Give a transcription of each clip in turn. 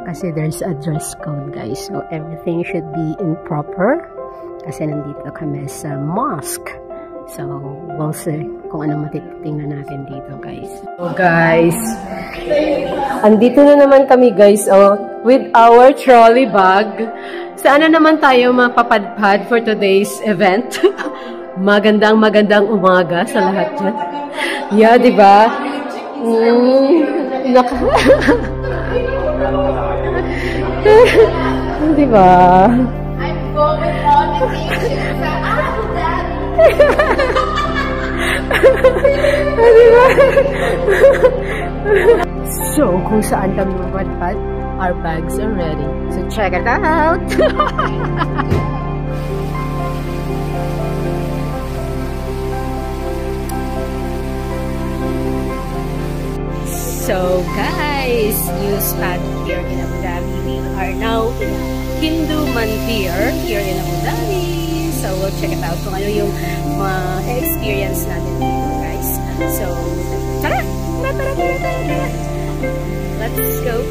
Kasi there's a dress code, guys. So, everything should be in proper. Kasi nandito kami sa mosque. So, we'll see kung anong matitingnan natin dito, guys. So, guys, andito na naman kami, guys, with our trolley bag. Saan na naman tayo mapapadpad for today's event? Magandang umaga sa lahat dyan. Yeah, diba? Diba? I'm going on vacation. Diba? So, kung saan kami mapadpad, our bags are ready. So, check it out! So, guys, new spot here in Abu Dhabi. We are now in Hindu Mandir here in Abu Dhabi. So, we'll check it out kung ano yung ma-experience natin dito, guys. So, tara! Let's go!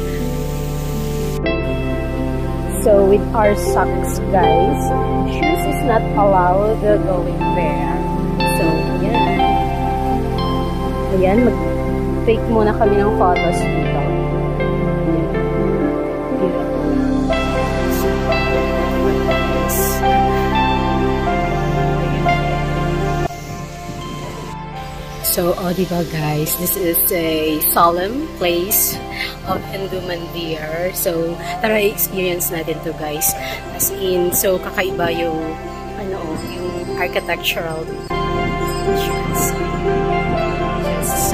So, with our socks, guys, shoes is not allowed going there. So, yan. Ayan, take muna kami ng photos dito. So, diba guys, this is a solemn place of Hindu Mandir. So, tara i-experience natin to, guys. As in, so kakaiba yung yung architectural features.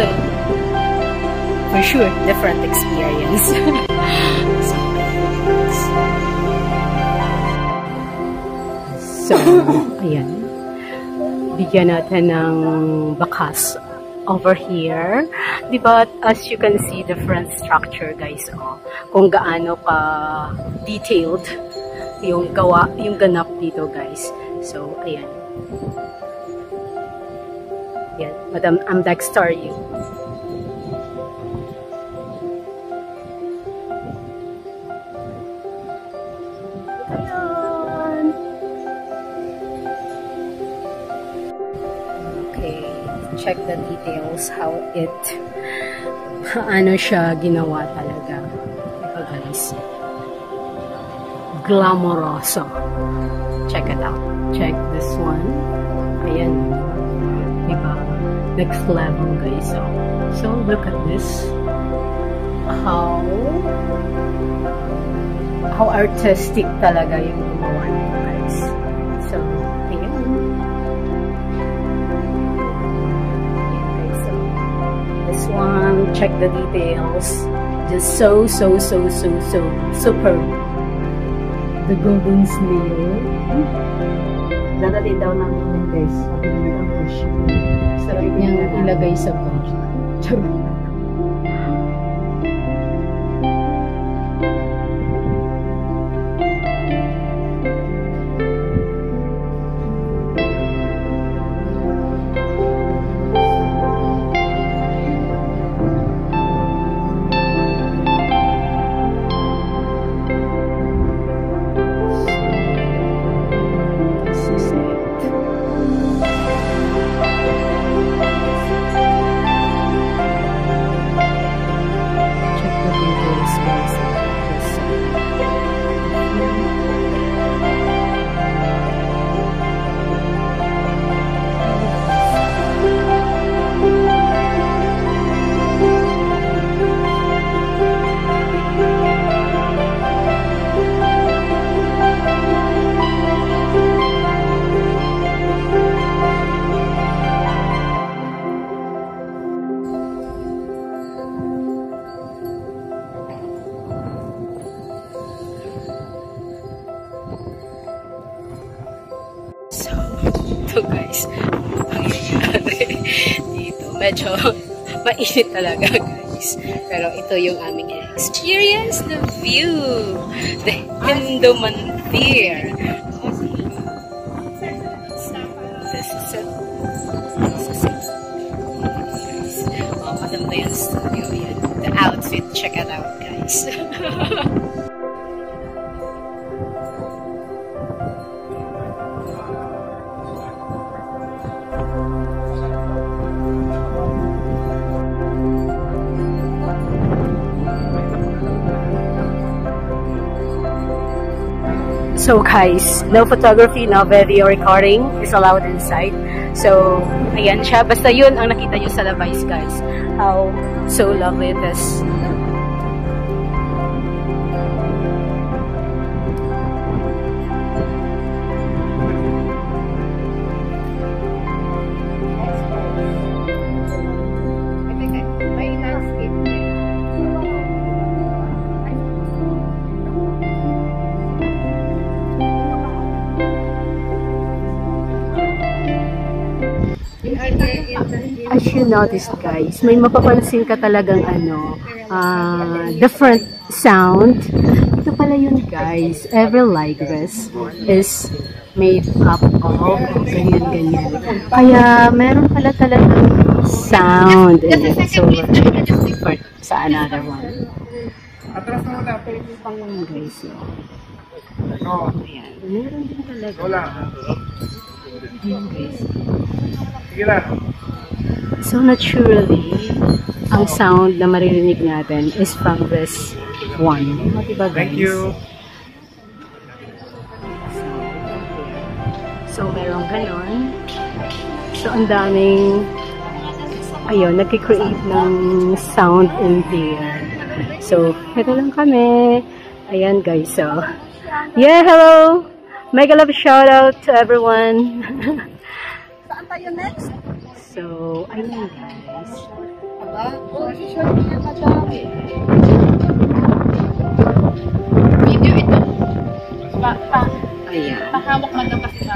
So, for sure, different experience. So, ayan. Bigyan natin ng bakas over here. Diba, as you can see, different structure, guys. Kung gaano ka detailed yung ganap dito, guys. So, ayan. Ayan. Madam, I'm Dexter, you. Check the details, how ano siya ginawa talaga. Diba, guys? Glamoroso. Check it out. Check this one. Ayan. Diba? Next level, guys. So look at this. How artistic talaga yung gumawa nito, guys. So, ayan. This one, check the details. Just so superb. The golden snail. Dadating daw namin din, guys. Sabi namin ang push. Sarap niyang ilagay sa push. Ito, guys, ang nangyayari dito. Medyo mainit talaga, guys. Pero ito yung aming experience, the view. The Hindu Mandir. This is it. This is it. Guys. Madam maganda yung studio. Yan. The outfit, check it out, guys. So guys, no photography, no video recording is allowed inside. So, ayan siya. Basta yun ang nakita nyo sa labas, guys. How so lovely it is. As you noticed, guys, may mapapansin ka talagang different sound. Ito pala yun, guys. Every light dress is made up of ganyan-ganyan. Kaya meron pala talagang sound in it. So, different sa another one. Guys, ayan. Meron din talaga. Ayan, guys. So naturally, ang sound na maririnig natin is from this one. Diba, guys? Thank you. So merong ganon. So ang daming, ayun, nagki-create ng sound in there. So, ito lang kami. Ayan, guys. So, yeah, hello! Mega love shout out to everyone. Saan tayo next? So, ayun, guys. Video ito. Ayan. Mahawak man daw kasi na.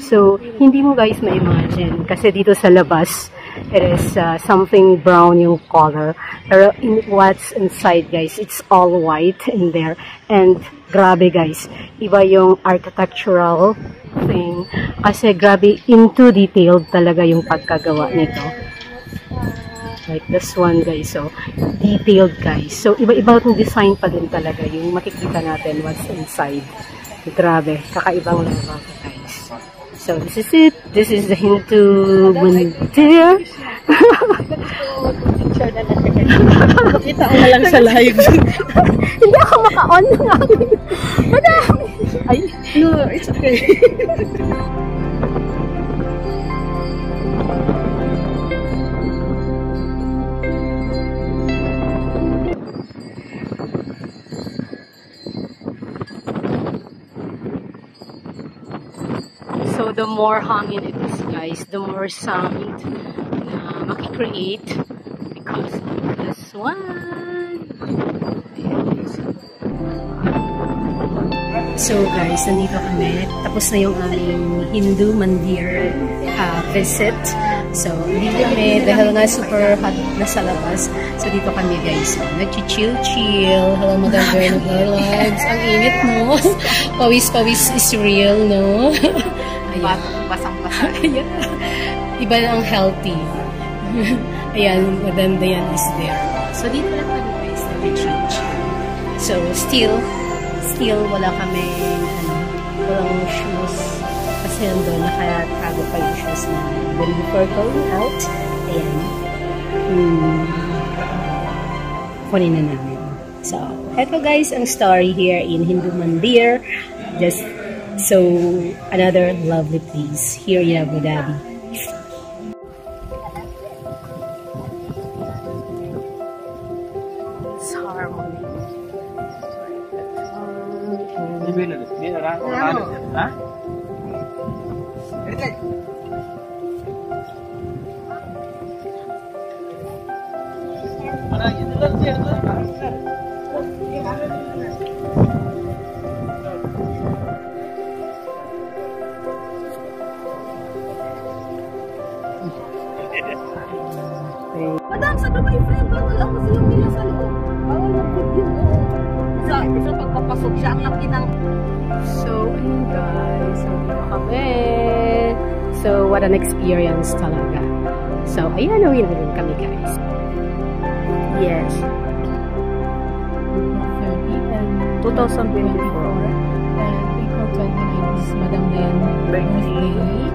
So, hindi mo guys ma-imagine kasi dito sa labas, it is something brown yung color. Pero in what's inside, guys, it's all white in there. And grabe, guys, iba yung architectural thing. Kasi grabe, into detailed talaga yung pagkagawa nito. Like this one, guys. So, detailed, guys. So, iba-iba yung design pa din talaga yung makikita natin what's inside. Grabe, kakaibang level, guys. So, this is it. This is the Hindu Mandir. Pakita ko na lang sa live. Hindi ako maka-on ng aking. Madami. Ay, No, it's okay. so the more hangin it is, guys, the more sound na makikreate because of this one. So guys, nandito kami. Tapos na yung aming Hindu Mandir visit. So, dito kami dahil nga super hot na sa labas. So, dito kami guys. So, nag-chill-chill. Hello, Madam Gwen of Lives. Ang init, no? Pawis-pawis is real, no? Ayan. Basang-basang. Ayan. Iba na ang healthy. Ayan, Madam Dayan is there. So, dito lang kami guys. Nag-chill-chill. So, still wala kami walang shoes kasi nandun nakatago pa yung shoes na then before going out ayan kunin na namin. So eto guys ang story here in Hindu Mandir, just so another lovely place here in Abu Dhabi. It's harmony. ¿Ah? Madam, sa may frame, bawal ako silang nila sa loob. Bawal mag-video. Sa pagpapasok siya, ang laki ng... So, ayun guys. So, dito kami. So, what an experience talaga. So, ayan, uwi na rin kami, guys. Yes. 2024. And April 29 is Madam Len birthday.